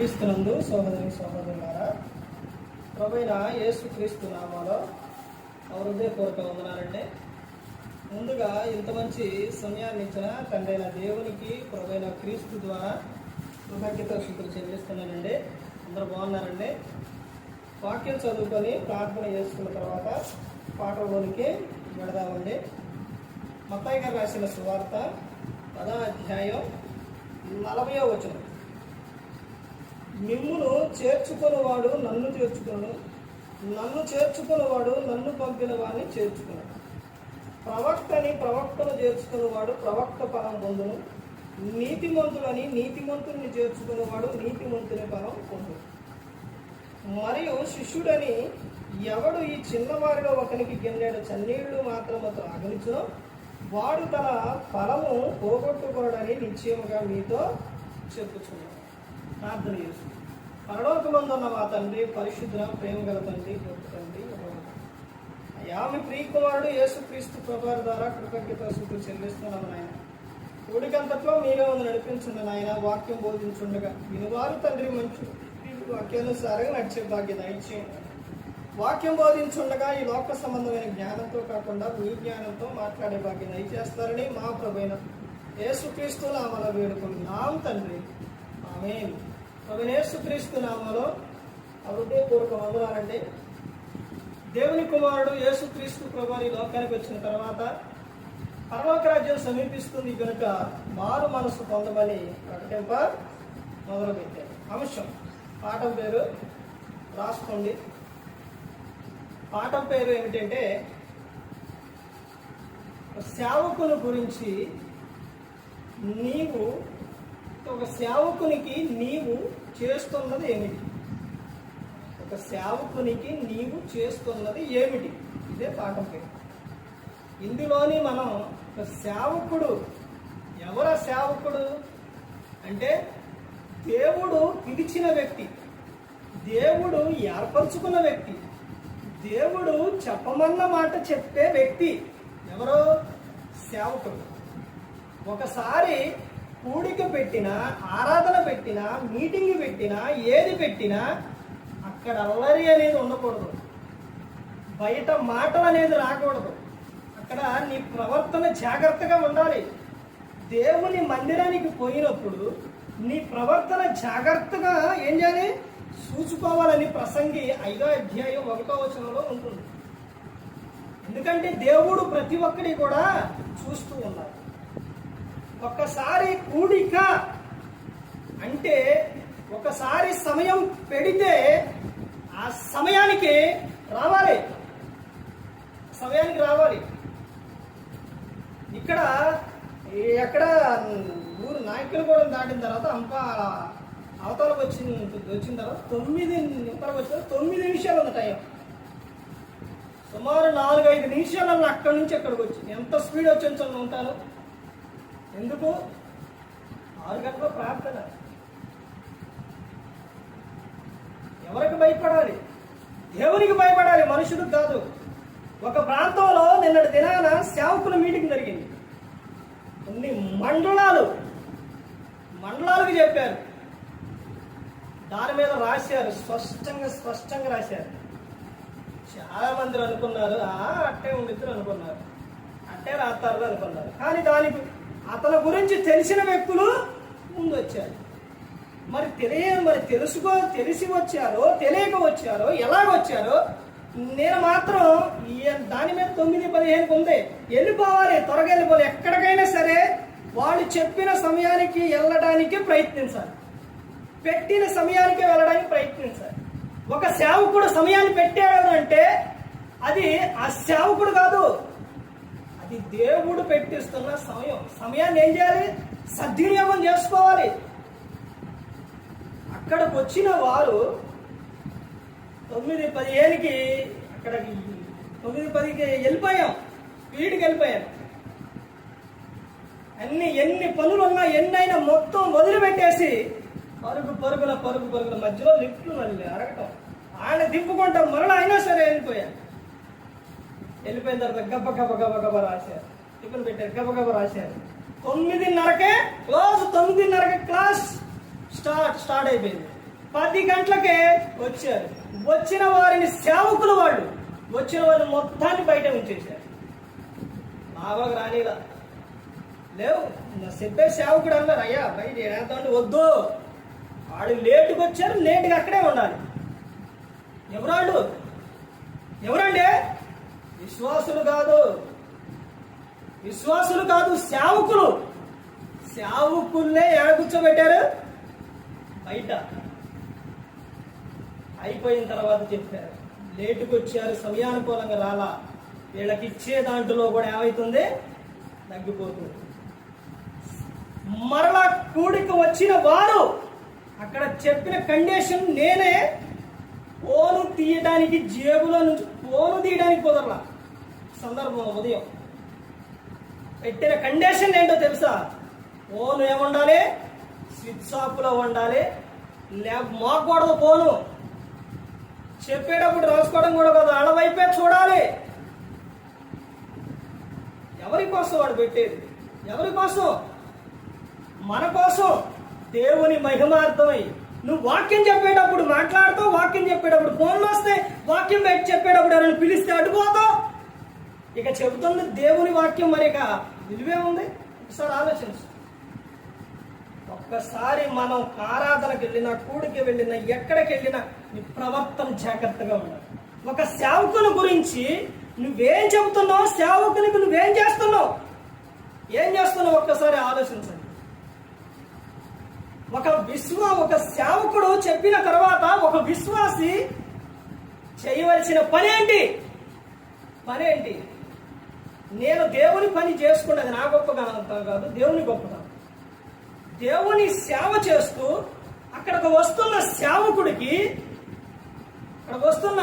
క్రీస్తునందు సహోదరులారా, ప్రభువైన యేసుక్రీస్తు నామములో హృదయపూర్వక వందనాలండి. ముందుగా ఇంత మంచి సమయాన్ని ఇచ్చిన తండ్రైన దేవునికి ప్రభువైన క్రీస్తు ద్వారా కృతజ్ఞతాస్తుతులు చెల్లిస్తున్నానండి. అందరూ బాగున్నారండి. వాక్యం చదువుకొని ప్రార్థన చేసుకున్న తర్వాత పాఠంలోనికి వెళదామండి. మత్తయి గారు రాసిన సువార్త 10వ అధ్యాయం 40వ వచనం. మిమ్మును చేర్చుకున్నవాడు నన్ను చేర్చుకును, నన్ను చేర్చుకున్నవాడు నన్ను పంపిన వాడిని చేర్చుకును. ప్రవక్తను చేర్చుకున్నవాడు ప్రవక్త ఫలం పొందును. నీతిమంతులని నీతిమంతుని చేర్చుకున్నవాడు నీతిమంతుని ఫలం పొందును. మరియు శిష్యుడని ఎవడు ఈ చిన్నవారిలో ఒకనికి గిన్నెడు చన్నీళ్లు మాత్రము త్రాగనిచునో వాడు తన ఫలము పోగొట్టుకోవడని నిశ్చయముగా మీతో చెప్పుచున్నాడు. ప్రార్థన చేస్తుంది. పరలోకమందున్న మా తండ్రి, పరిశుద్ధ ప్రేమ గల తండ్రి, గొప్ప తండ్రి, అయ్యా మీ ప్రియకుమారుడు యేసుక్రీస్తు ప్రభువారి ద్వారా కృతజ్ఞతాస్తుతులు చెల్లిస్తున్నాము నాయన. కూడికంతట్లో మీరే ఉంది నడిపించండి నాయన. వాక్యం బోధించుండగా వినివారు తండ్రి మంచు వాక్యానుసారంగా నడిచే భాగ్యం దయచేయండి. వాక్యం బోధించుండగా ఈ లోక సంబంధమైన జ్ఞానంతో కాకుండా మీ జ్ఞానంతో మాట్లాడే భాగ్యం దయచేస్తారని మా ప్రభువైన యేసుక్రీస్తు నామములో వేడుకుంటున్నాం తండ్రి, ఆమేన్. ప్రభువైన యేసుక్రీస్తు నామములో హృదయపూర్వక వందనాలండి. దేవుని కుమారుడు యేసుక్రీస్తు ప్రభువారు ఈ లోకానికి వచ్చిన తర్వాత పరలోక రాజ్యం సమీపిస్తుంది కనుక మారు మనసు పొందమని ప్రకటింప మొదలుపెట్టారు. అంశం పాఠం పేరు రాసుకోండి. పాఠం పేరు ఏమిటంటే సేవకుని గురించి. ఒక సేవకునికి నీవు చేస్తున్నది ఏమిటి? ఒక సేవకునికి నీవు చేస్తున్నది ఏమిటి? ఇదే పాఠం పేరు. ఇందులోని మనం ఒక సేవకుడు, ఎవరు సేవకుడు అంటే దేవుడు పిలిచిన వ్యక్తి, దేవుడు ఏర్పరచుకున్న వ్యక్తి, దేవుడు చెప్పమన్న మాట చెప్పే వ్యక్తి ఎవరో సేవకుడు. ఒకసారి కూడిక పెట్టినా, ఆరాధన పెట్టినా, మీటింగ్ పెట్టినా, ఏది పెట్టినా అక్కడ అల్లరి అనేది ఉండకూడదు, బయట మాటలు అనేది రాకూడదు. అక్కడ నీ ప్రవర్తన జాగ్రత్తగా ఉండాలి. దేవుని మందిరానికి పోయినప్పుడు నీ ప్రవర్తన జాగ్రత్తగా ఏం చేయాలి? చూసుకోవాలని ప్రసంగి 5వ అధ్యాయం 1వ వచనంలో ఉంటుంది. ఎందుకంటే దేవుడు ప్రతి ఒక్కడి కూడా చూస్తూ ఉన్నారు. ఒక్కసారి కూడిక అంటే ఒకసారి సమయం పెడితే ఆ సమయానికి రావాలి. ఎక్కడ ఊరు నాయకులు కూడా దాటిన తర్వాత అవతలకు వచ్చిన తర్వాత 9 నిమిషాలు ఉంది టైం. సుమారు 4-5 నిమిషాలలో అక్కడి నుంచి ఎక్కడికి వచ్చి ఎంత స్పీడ్ వచ్చి ఉంటాను. ఎందుకు? 6 గంటల ప్రార్థన. ఎవరికి భయపడాలి? దేవునికి భయపడాలి, మనుషులకు కాదు. ఒక ప్రాంతంలో నిన్నటి దినాన సేవకుల మీటింగ్ జరిగింది. కొన్ని మండలాలకు చెప్పారు. దాని మీద రాశారు, స్పష్టంగా రాశారు. చాలా మంది అనుకున్నారు అట్టే ఉండిద్దరు అనుకున్నారు, అట్టే రాస్తారు అనుకున్నారు. కానీ దానికి అతని గురించి తెలిసిన వ్యక్తులు ముందు వచ్చారు. మరి తెలిసి వచ్చారో తెలియక వచ్చారో ఎలాగొచ్చారో నేను మాత్రం దాని మీద 9:15 ఉంది. వెళ్ళిపోవాలి, త్వరగా వెళ్ళిపోవాలి. ఎక్కడికైనా సరే వాళ్ళు చెప్పిన సమయానికి వెళ్ళడానికి ప్రయత్నించాలి, పెట్టిన సమయానికి వెళ్ళడానికి ప్రయత్నించాలి. ఒక సేవకుడు సమయాన్ని పెట్టాడు అంటే అది ఆ సేవకుడు కాదు, అది దేవుడు పెట్టిస్తున్న సమయాన్ని ఏం చేయాలి? సద్వినియోగం చేసుకోవాలి. అక్కడికి వచ్చిన వారు 9:15కి అక్కడికి 9:10కి వెళ్ళిపోయాం, వీడికి వెళ్ళిపోయాం. ఎన్ని పనులు ఉన్నా ఎన్నైనా మొత్తం వదిలిపెట్టేసి పరుగుల మధ్యలో లిఫ్ట్లు మళ్ళీ అడగటం, ఆయన దింపుకుంటాం, మరలా అయినా సరే వెళ్ళిపోయిన తర్వాత గబ్బ రాశారు. టిఫిన్ పెట్టారు, గబగబ రాశారు. 9:30కే క్లాస్, 9:30కే క్లాస్ స్టార్ట్ అయిపోయింది. 10 గంటలకే వచ్చారు. వచ్చిన వారిని సేవకులు వాళ్ళు వచ్చిన వారిని మొత్తాన్ని బయట ఉంచేశారు. బాబాకు రానిలా లేవు చెప్పే సేవకుడు అన్నారు, అయ్యా బయట ఏడాదంటే వద్దు, వాడు లేటుగా వచ్చారు, లేటుగా అక్కడే ఉండాలి. ఎవరండి? విశ్వాసులు కాదు, సేవకుల్నే ఎడ కూర్చోబెట్టారు? బయట. అయిపోయిన తర్వాత చెప్పారు, లేటుకు వచ్చారు, సమయానుకూలంగా రాలా, వీళ్ళకి ఇచ్చే దాంట్లో కూడా ఏమవుతుంది? తగ్గిపోతుంది. మరలా కూడికి వచ్చిన వారు అక్కడ చెప్పిన కండిషన్ నేనే ఫోను తీయడానికి, జేబులో నుంచి ఫోను తీయడానికి కుదరలా. సందర్భం ఉదయం పెట్టిన కండిషన్ ఏంటో తెలుసా? ఫోను ఏముండాలి? స్విచ్ ఆఫ్లో ఉండాలి, మోకూడదు. ఫోను చెప్పేటప్పుడు రాసుకోవడం కూడా కదా, అడవైపే చూడాలి. ఎవరి కోసం వాడు పెట్టేది? ఎవరి కోసం? మన కోసం, దేవుని మహిమార్థమై. నువ్వు వాక్యం చెప్పేటప్పుడు మాట్లాడుతావు, వాక్యం చెప్పేటప్పుడు ఫోన్లు వస్తే, వాక్యం చెప్పేటప్పుడు ఎవరైనా పిలిస్తే అడ్డుపోతావు. ఇక చెబుతుంది దేవుని వాక్యం, మరి ఇక విలువే ఉంది? ఒకసారి ఆలోచించు. ఒక్కసారి మనం ఆరాధనకి వెళ్ళినా, కూడికి వెళ్ళినా, ఎక్కడికి వెళ్ళినా నీ ప్రవర్తన జాగ్రత్తగా ఉండాలి. ఒక సేవకుని గురించి నువ్వేం చెబుతున్నావు, సేవకునికి నువ్వేం చేస్తున్నావు, ఒక్కసారి ఆలోచించండి. ఒక సేవకుడు చెప్పిన తర్వాత ఒక విశ్వాసి చేయవలసిన పనేంటి? నేను దేవుని పని చేసుకున్నది నా గొప్పతనం కాదు, దేవుని గొప్పతనం. దేవుని సేవ చేస్తూ అక్కడికి వస్తున్న సేవకుడికి, అక్కడికి వస్తున్న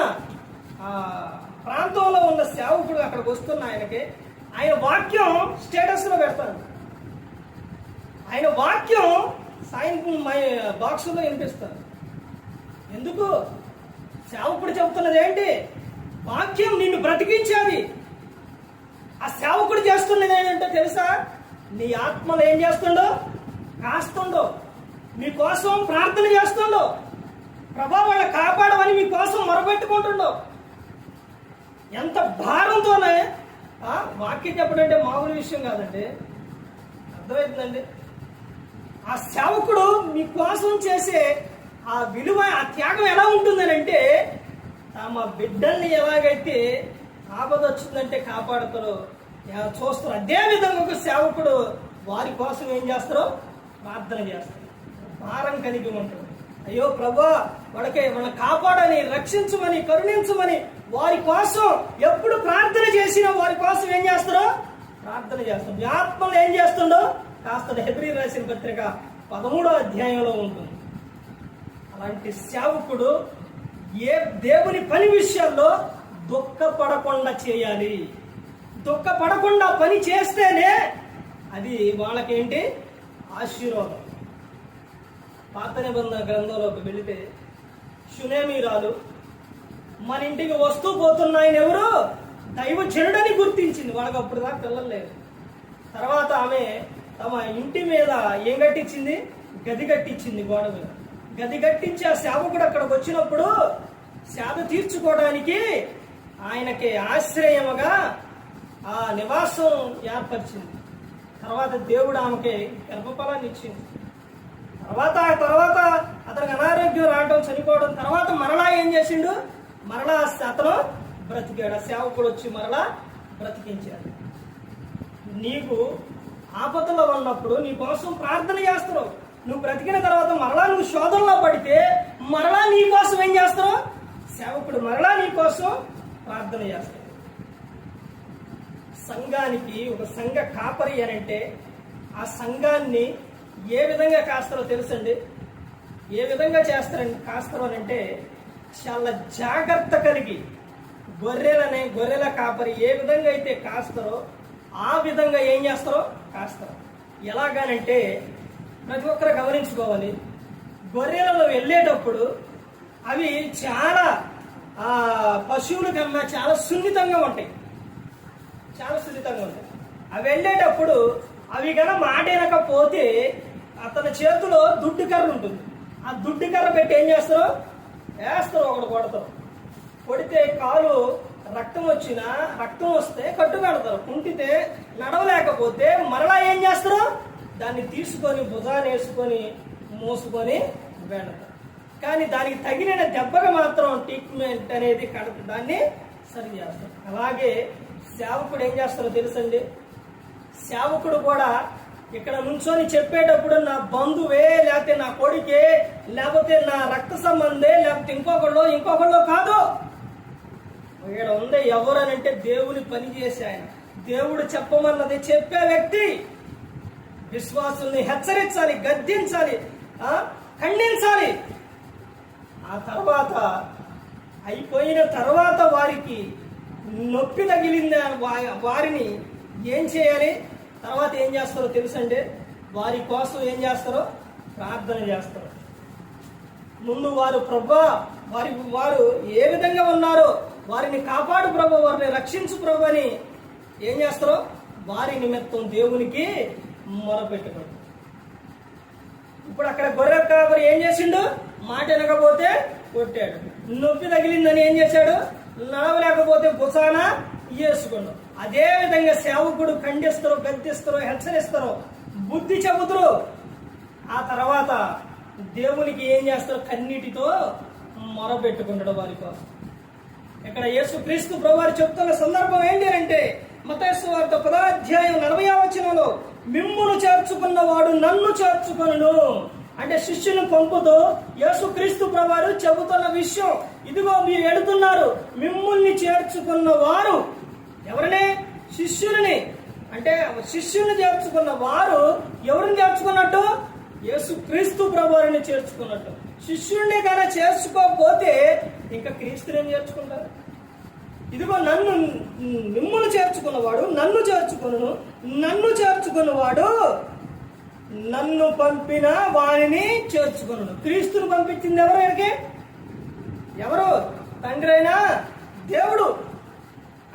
ప్రాంతంలో ఉన్న సేవకుడు అక్కడికి వస్తున్న ఆయనకి ఆయన వాక్యం స్టేటస్ లో పెడతాడు. ఆయన వాక్యం సాయంత్రం బాక్సులో వినిపిస్తారు. ఎందుకు? సేవకుడు చెబుతున్నది ఏంటి? వాక్యం నిన్ను బ్రతికించాలి. ఆ సేవకుడు చేస్తున్నది ఏంటంటే తెలుసా? నీ ఆత్మలో ఏం చేస్తుండో? కాస్తుండో, మీకోసం ప్రార్థన చేస్తుండో, ప్రభా వాళ్ళని కాపాడమని మీకోసం మొరపెట్టుకుంటుండో. ఎంత భారంతోనే వాక్యం చెప్పడం అంటే మామూలు విషయం కాదండి. అర్థమవుతుందండి? ఆ సేవకుడు మీకోసం చేసే ఆ విలువ, ఆ త్యాగం ఎలా ఉంటుందనంటే, తమ బిడ్డల్ని ఎలాగైతే ఆపద వచ్చిందంటే కాపాడుతారో చూస్తారు, అదే విధంగా ఒక సేవకుడు వారి కోసం ఏం చేస్తారో? ప్రార్థన చేస్తారు. భారం కలిగి ఉంటుంది. అయ్యో ప్రభా, వాళ్ళని కాపాడని, రక్షించమని, కరుణించమని వారి కోసం ఎప్పుడు ప్రార్థన చేసినా వారి కోసం ఏం చేస్తారో? ప్రార్థన చేస్తారు. మీ ఆత్మలు ఏం చేస్తుండో కాస్త హెబ్రీ రాసిన పత్రిక 13వ అధ్యాయంలో ఉంటుంది. అలాంటి సేవకుడు దేవుని పని విషయాల్లో దుఃఖపడకుండా చేయాలి. దుఃఖపడకుండా పని చేస్తేనే అది వాళ్ళకేంటి? ఆశీర్వాదం. పాత నిబంధన గ్రంథంలోకి వెళితే షునేమీరాలు మన ఇంటికి వస్తూ పోతున్నాయని ఎవరు? దైవజనుడని గుర్తించింది. వాళ్ళకి అప్పుడు దాకా పిల్లలు లేరు. తర్వాత ఆమె తమ ఇంటి మీద ఏం కట్టించింది? గది కట్టించింది. గోడ మీద గది కట్టించి ఆ సేవకుడు అక్కడికి వచ్చినప్పుడు సేద తీర్చుకోవడానికి ఆయనకి ఆశ్రయముగా ఆ నివాసం ఏర్పరిచింది. తర్వాత దేవుడు ఆమెకి గర్భఫలాన్ని ఇచ్చింది. తర్వాత అతనికి అనారోగ్యం రావడం, చనిపోవడం, తర్వాత మరలా ఏం చేసిండు? మరలా అతను బ్రతికాడు. ఆ సేవకుడు వచ్చి మరలా బ్రతికించాడు. నీకు ఆపదలో ఉన్నప్పుడు నీ కోసం ప్రార్థన చేస్తున్నావు. నువ్వు బ్రతికిన తర్వాత మరలా నువ్వు శోధనలో పడితే మరలా నీ కోసం ఏం చేస్తావు? సేవకుడు మరలా నీ కోసం ప్రార్థన చేస్తాడు. సంఘానికి ఒక సంఘ కాపరి అనంటే ఆ సంఘాన్ని ఏ విధంగా కాస్తారో తెలుసండి? ఏ విధంగా కాస్తారు అనంటే చాలా జాగ్రత్త కలిగి గొర్రెల కాపరి ఏ విధంగా అయితే కాస్తారో ఆ విధంగా ఏం చేస్తారో కాస్తారు. ఎలాగానంటే ప్రతి ఒక్కరు గమనించుకోవాలి. గొర్రెలలో వెళ్ళేటప్పుడు అవి చాలా పశువుల కన్నా చాలా సున్నితంగా ఉంటాయి. అవి వెళ్ళేటప్పుడు అవి కన్నా మాట వినకపోతే అతని చేతిలో దుడ్డు కర్ర ఉంటుంది. ఆ దుడ్డి కర్ర పెట్టి ఏం చేస్తారు? వేస్తారు, ఒకటి కొడతారు. కొడితే కాలు రక్తం వస్తే కట్టు పెడతారు. కుంటితే నడవలేకపోతే మరలా ఏం చేస్తారు? దాన్ని తీసుకొని భుజాన్ని వేసుకొని మోసుకొని వెళ్తారు. కానీ దానికి తగిలిన దెబ్బగా మాత్రం ట్రీట్మెంట్ అనేది దాన్ని సరి చేస్తారు. అలాగే సేవకుడు ఏం చేస్తారో తెలుసండి? సేవకుడు కూడా ఇక్కడ నుంచొని చెప్పేటప్పుడు నా బంధువే, లేకపోతే నా కొడుకే, లేకపోతే నా రక్త సంబంధే, లేకపోతే ఇంకొకళ్ళు కాదు. ఇక్కడ ఉంది ఎవరనంటే దేవుని పని చేసే ఆయన, దేవుడు చెప్పమన్నది చెప్పే వ్యక్తి. విశ్వాసుల్ని హెచ్చరించాలి, గద్దించాలి, ఖండించాలి. ఆ తర్వాత అయిపోయిన తర్వాత వారికి నొప్పి తగిలింద వారిని ఏం చేయాలి? తర్వాత ఏం చేస్తారో తెలుసండి? వారి కోసం ఏం చేస్తారో ప్రార్థన చేస్తారు. ముందు వారు ప్రభా వారు ఏ విధంగా ఉన్నారో వారిని కాపాడు ప్రభు, వారిని రక్షించు ప్రభు అని ఏం చేస్తారో వారి నిమిత్తం దేవునికి మొరపెట్టుకోండి. ఇప్పుడు అక్కడ గొర్రె కాపరి ఏం చేసిండు? మాట వినకపోతే కొట్టాడు. నొప్పి తగిలిందని ఏం చేశాడు? నడవలేకపోతే భుజాన వేసుకున్నాడు. అదే విధంగా సేవకుడు ఖండిస్తారు, గద్దిస్తారు, హెచ్చరిస్తారు, బుద్ధి చెబుతారు. ఆ తర్వాత దేవునికి ఏం చేస్తారు? కన్నీటితో మొరపెట్టుకుంటాడు వారి కోసం. ఇక్కడ యేసుక్రీస్తు ప్రభువారు చెప్తున్న సందర్భం ఏంటి అంటే మత్తయి సువార్త 10:40 మిమ్మును చేర్చుకున్నవాడు నన్ను చేర్చుకొనును అంటే శిష్యులను పంపుతూ యేసుక్రీస్తు ప్రభువారు చెబుతున్న విషయం. ఇదిగో మీరు ఎడుతున్నారు, మిమ్ముల్ని చేర్చుకున్న వారు ఎవరిని? శిష్యులని. అంటే శిష్యుల్ని చేర్చుకున్న వారు ఎవరిని చేర్చుకున్నట్టు? యేసుక్రీస్తు ప్రభువారిని చేర్చుకున్నట్టు. శిష్యుడిని కానీ చేర్చుకోకపోతే ఇంకా క్రీస్తుని ఏం చేర్చుకుంటారు? ఇదిగో మిమ్మును చేర్చుకున్నవాడు నన్ను చేర్చుకొనును, నన్ను చేర్చుకున్నవాడు నన్ను పంపిన వారిని చేర్చుకొనును. క్రీస్తుని పంపించింది ఎవరు? ఇక్కడికి ఎవరు? తండ్రి అయినా దేవుడు.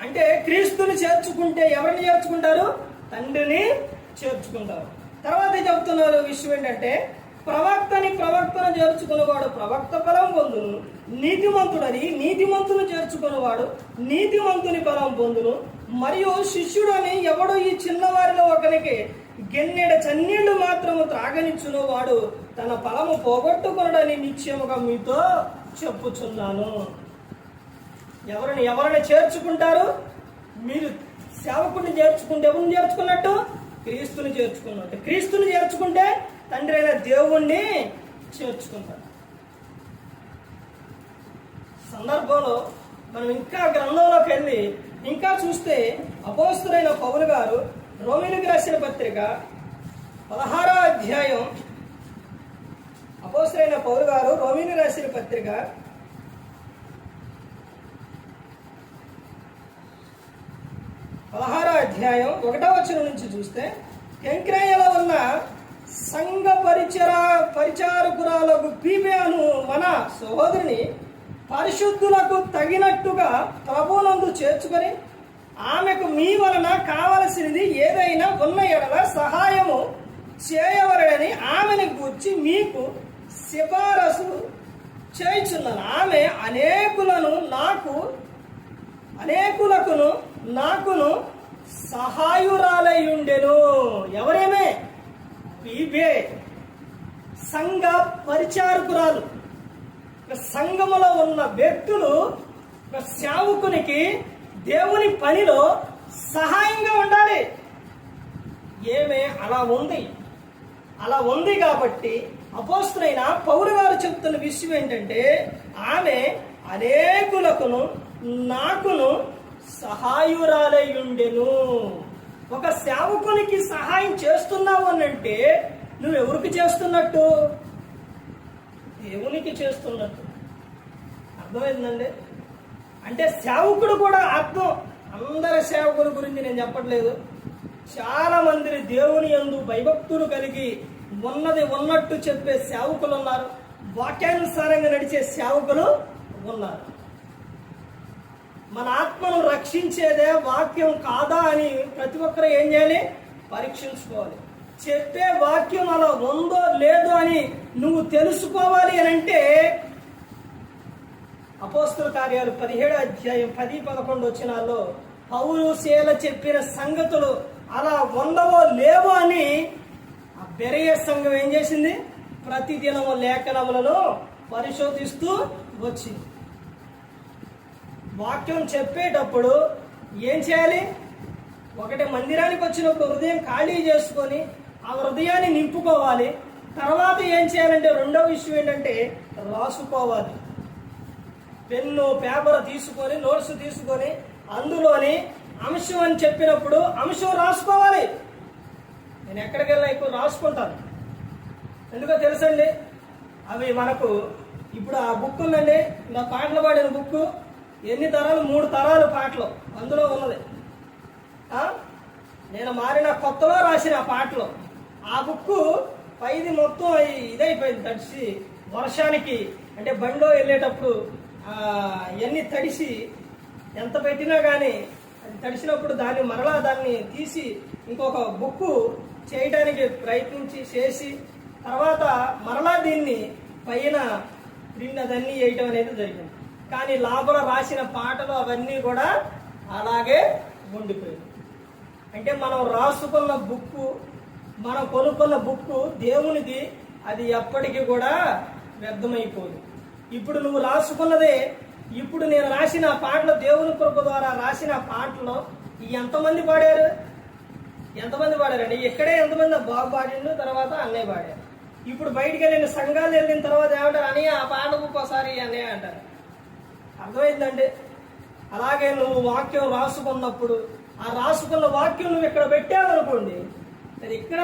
అంటే క్రీస్తుని చేర్చుకుంటే ఎవరిని చేర్చుకుంటారు? తండ్రిని చేర్చుకుంటారు. తర్వాత చెబుతున్నారు విషయం ఏంటంటే ప్రవక్తను చేర్చుకున్నవాడు ప్రవక్త ఫలం పొందును, నీతిమంతుని చేర్చుకున్నవాడు నీతిమంతుని ఫలం పొందును. మరియు శిష్యుడని ఎవడు ఈ చిన్నవారిలో ఒకరికి గెన్నెడ చన్నీళ్లు మాత్రము త్రాగనిచ్చును వాడు తన ఫలము పోగొట్టుకునడని నిశ్చయముగా మీతో చెప్పుచున్నాను. ఎవరిని చేర్చుకుంటారు? మీరు సేవకుడిని చేర్చుకుంటే ఎవరిని చేర్చుకున్నట్టు? క్రీస్తుని చేర్చుకున్నట్టు. క్రీస్తుని చేర్చుకుంటే తండ్రి అయిన దేవుణ్ణి చేర్చుకుంటారు. సందర్భంలో మనం ఇంకా గ్రంథంలోకి వెళ్ళి ఇంకా చూస్తే అపోస్తలుడైన పౌలు గారు రోమీయులకు రాసిన పత్రిక 16వ అధ్యాయం, అపోస్తలుడైన పౌలు గారు రోమీయులకు రాసిన పత్రిక 16వ అధ్యాయం 1వ వచనం నుంచి చూస్తే కెంక్రేయలో ఉన్న సంఘ పరిచారకురాలకు ఫీబేను మన సహోదరిని పరిశుద్ధులకు తగినట్టుగా ప్రభువునందు చేర్చుకొని ఆమెకు మీ వలన కావలసినది ఏదైనా ఉన్న ఎడల సహాయము చేయవలెనని ఆమెను గూర్చి మీకు సిఫారసు చేయుచున్నాను. ఆమె నాకును సహాయురాలయుండెను. ఎవరేమే? ఫీబే, సంఘ పరిచారకురాలు. సంఘములో ఉన్న వ్యక్తులు సేవకునికి దేవుని పనిలో సహాయంగా ఉండాలి. ఏమే అలా ఉంది కాబట్టి అపోస్తలుడైన పౌలు గారు చెప్తున్న విషయం ఏంటంటే ఆమె అనేకులకును నాకును సహాయురాలయుండెను. ఒక సేవకునికి సహాయం చేస్తున్నావు అనంటే నువ్వెవరికి చేస్తున్నట్టు? దేవునికి చేస్తున్నట్టు. అర్థమైందండి? అంటే సేవకుడు కూడా అర్థం. అందరి సేవకుల గురించి నేను చెప్పట్లేదు. చాలా మంది దేవుని యందు భయభక్తులు కలిగి ఉన్నది ఉన్నట్టు చెప్పే సేవకులు ఉన్నారు, వాక్యానుసారంగా నడిచే సేవకులు ఉన్నారు. మన ఆత్మను రక్షించేదే వాక్యం కాదా అని ప్రతి ఒక్కరు ఏం చేయాలి? పరీక్షించుకోవాలి. చెప్పే వాక్యం అలా ఉందో లేదో అని నువ్వు తెలుసుకోవాలి అని అంటే అపోస్తల కార్యాలు 17వ అధ్యాయం 10-11 వచనాల్లో పౌలు శీల చెప్పిన సంగతులు అలా ఉండవో లేవో అని ఆ బెరయ సంఘం ఏం చేసింది? ప్రతిదినము లేఖనములను పరిశోధిస్తూ వచ్చింది. వాక్యం చెప్పేటప్పుడు ఏం చేయాలి? ఒకటి, మందిరానికి వచ్చినప్పుడు హృదయం ఖాళీ చేసుకొని ఆ హృదయాన్ని నింపుకోవాలి. తర్వాత ఏం చేయాలంటే రెండవ విషయం ఏంటంటే రాసుకోవాలి. పెన్ను పేపర్ తీసుకొని నోట్స్ తీసుకొని అందులోని అంశం అని చెప్పినప్పుడు అంశం రాసుకోవాలి. నేను ఎక్కడికి వెళ్ళినా ఎక్కువ రాసుకుంటాను. ఎందుకో తెలుసండి, అవి మనకు ఇప్పుడు ఆ బుక్ ఉందండి, నా పాటలు పాడిన బుక్ ఎన్ని తరాలు? 3 తరాలు పాటలు అందులో ఉన్నది. నేను మారిన కొత్తలో రాసిన పాటలు. ఆ బుక్ పైది మొత్తం ఇదైపోయింది, తడిసి వర్షానికి అంటే బండిలో వెళ్ళేటప్పుడు ఇవన్నీ తడిసి ఎంత పెట్టినా కానీ అది తడిసినప్పుడు దాన్ని తీసి ఇంకొక బుక్ చేయడానికి ప్రయత్నించి చేసి తర్వాత మరలా దీన్ని పైన ప్రింట్ అదన్నీ వేయటం అనేది జరిగింది. కానీ లోపల రాసిన పాటలు అవన్నీ కూడా అలాగే ఉండిపోయింది. అంటే మనం రాసుకున్న బుక్, మనం కొనుక్కున్న బుక్ దేవునిది, అది ఎప్పటికీ కూడా వ్యర్థమైపోదు. ఇప్పుడు నువ్వు రాసుకున్నదే, ఇప్పుడు నేను రాసిన పాటలు, దేవుని కృప ద్వారా రాసిన పాటలు ఎంతమంది పాడారు? ఎంతమంది పాడారండి? ఇక్కడే ఎంతమంది? బాబు పాడిండు, తర్వాత అన్నయ్య పాడారు. ఇప్పుడు బయటికి వెళ్ళిన సంఘాలు వెళ్ళిన తర్వాత ఏమంటారు? అన్నయ్య ఆ పాట బుక్ ఒకసారి అన్నయ్య అంటారు. అర్థమైందండి? అలాగే నువ్వు వాక్యం రాసుకున్నప్పుడు ఆ రాసుకున్న వాక్యం నువ్వు ఇక్కడ పెట్టావనుకోండి, అది ఇక్కడ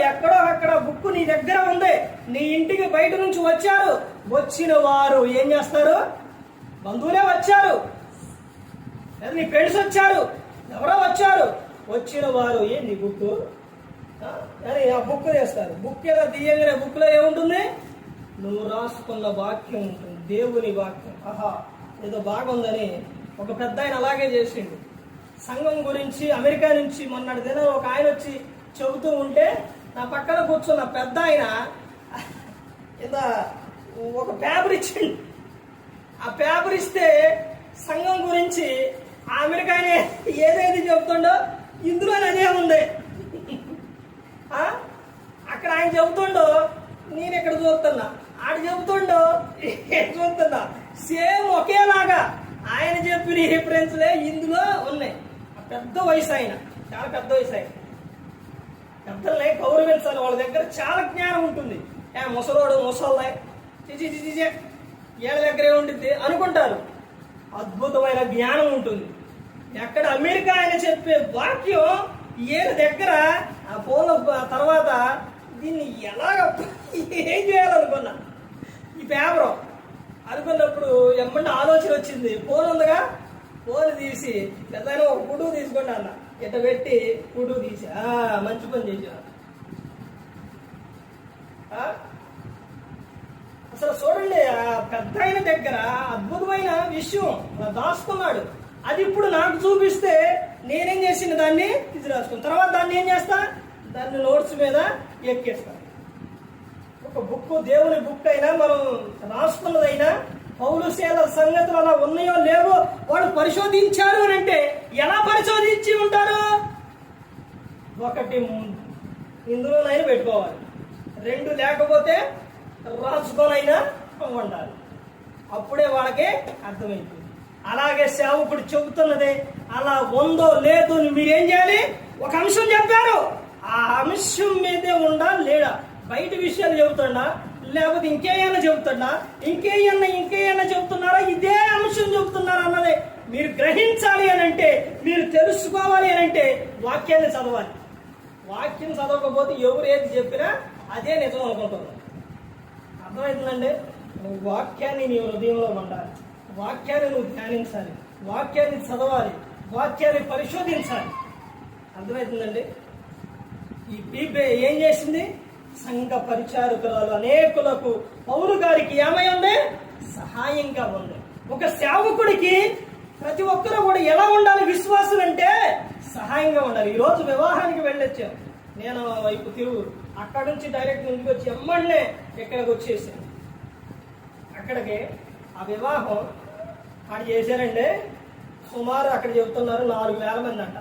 ఎక్కడో అక్కడ బుక్ నీ దగ్గర ఉంది. నీ ఇంటికి బయట నుంచి వచ్చారు, వచ్చిన వారు ఏం చేస్తారు? బంధువులే వచ్చారు, లేదా నీ ఫ్రెండ్స్ వచ్చారు, ఎవరో వచ్చారు, వచ్చిన వారు ఏంది బుక్ అని ఆ బుక్ చేస్తారు. బుక్ ఏదో తీయగానే బుక్లో ఏముంటుంది? నువ్వు రాసుకున్న వాక్యం ఉంటుంది, దేవుని వాక్యం. ఆహా, ఏదో బాగుందని ఒక పెద్ద ఆయన అలాగే చేసిండు. సంఘం గురించి అమెరికా నుంచి మొన్నటి దినం ఒక ఆయన వచ్చి చెబుతూ ఉంటే నా పక్కన కూర్చున్న పెద్ద ఆయన ఏదో ఒక పేపర్ ఇచ్చిండు. ఆ పేపర్ ఇస్తే సంఘం గురించి ఆ అమెరికా ఏదైతే చెబుతుండో ఇందులోనే అదే ఉంది. అక్కడ ఆయన చెబుతుండో నేను ఇక్కడ చూస్తున్నా, ఆడ చెబుతుండో చూస్తున్నా, సేమ్ ఒకేలాగా ఆయన చెప్పిన రిఫరెన్స్లే ఇందులో ఉన్నాయి. పెద్ద వయసు ఆయన, చాలా పెద్ద వయసు ఆయన. పెద్దలే గౌరవించాలి, వాళ్ళ దగ్గర చాలా జ్ఞానం ఉంటుంది. ముసలోడు ముసల్లాయ్ చిచి ఏళ్ళ దగ్గరే ఉండిద్ది అనుకుంటారు. అద్భుతమైన జ్ఞానం ఉంటుంది. ఎక్కడ అమెరికా ఆయన చెప్పే వాక్యం ఏళ్ళ దగ్గర ఆ ఫోన్ల తర్వాత దీన్ని ఎలాగ ఏం చేయాలనుకున్నా ఈ పేపర్ అనుకున్నప్పుడు ఎమ్మంటే ఆలోచన వచ్చింది. ఫోన్ ఉందిగా, ఫోన్ తీసి పెద్దయినా ఒక ఫోటో తీసుకోండి అన్న, ఇట్ట పెట్టి ఫోటో తీసి మంచి పని చేశారు. అసలు చూడండి, ఆ పెద్ద ఆయన దగ్గర అద్భుతమైన విషయం అలా దాచుకున్నాడు. అది ఇప్పుడు నాకు చూపిస్తే నేనేం చేసిన దాన్ని ఇది రాసుకున్న తర్వాత దాన్ని ఏం చేస్తా? దాన్ని నోట్స్ మీద ఎక్కేస్తాను. ఒక బుక్, దేవుని బుక్ అయినా మనం రాసుకున్నదైనా పౌలు శీల సంగతులు అలా ఉన్నాయో లేవో వాళ్ళు పరిశోధించారు అని అంటే ఎలా పరిశోధించి ఉంటారు? ఒకటి ఇందులోనైనా పెట్టుకోవాలి, 2 లేకపోతే రాసుకోనైనా ఉండాలి. అప్పుడే వాళ్ళకి అర్థమైంది. అలాగే సేవకుడు చెబుతున్నదే అలా ఉందో లేదో మీరేం చేయాలి? ఒక అంశం చెప్పారు, ఆ అంశం మీదే ఉండాలి. లేదా బయట విషయాలు చెబుతున్నా, లేకపోతే ఇంకేమైనా చెబుతున్నా, ఇంకేమైనా చెబుతున్నారా, ఇదే అంశం చెబుతున్నారా అన్నదే మీరు గ్రహించాలి అని అంటే, మీరు తెలుసుకోవాలి అని అంటే వాక్యాన్ని చదవాలి. వాక్యం చదవకపోతే ఎవరు ఏది చెప్పినా అదే నిజం అనుకుంటున్నారు. అర్థమవుతుందండి? వాక్యాన్ని నీ హృదయంలో ఉండాలి, వాక్యాన్ని నువ్వు ధ్యానించాలి, వాక్యాన్ని చదవాలి, వాక్యాన్ని పరిశోధించాలి. అర్థమవుతుందండి? ఈ పీపే ఏం చేసింది? సంఘ పరిచారకురాలు అనేకులకు పౌలు గారికి ఏమై ఉంది? సహాయంగా ఉంది. ఒక సేవకుడికి ప్రతి ఒక్కరూ కూడా ఎలా ఉండాలి? విశ్వాసులు అంటే సహాయంగా ఉండాలి. ఈరోజు వివాహానికి వెళ్ళొచ్చాం, నేను వైపు తిరుగు, అక్కడ నుంచి డైరెక్ట్ ముందుకు వచ్చి ఎమ్మడినే ఇక్కడికి వచ్చేసాను. అక్కడికి ఆ వివాహం ఆడు చేశారండి. సుమారు అక్కడ చెబుతున్నారు 4,000 మంది అంట.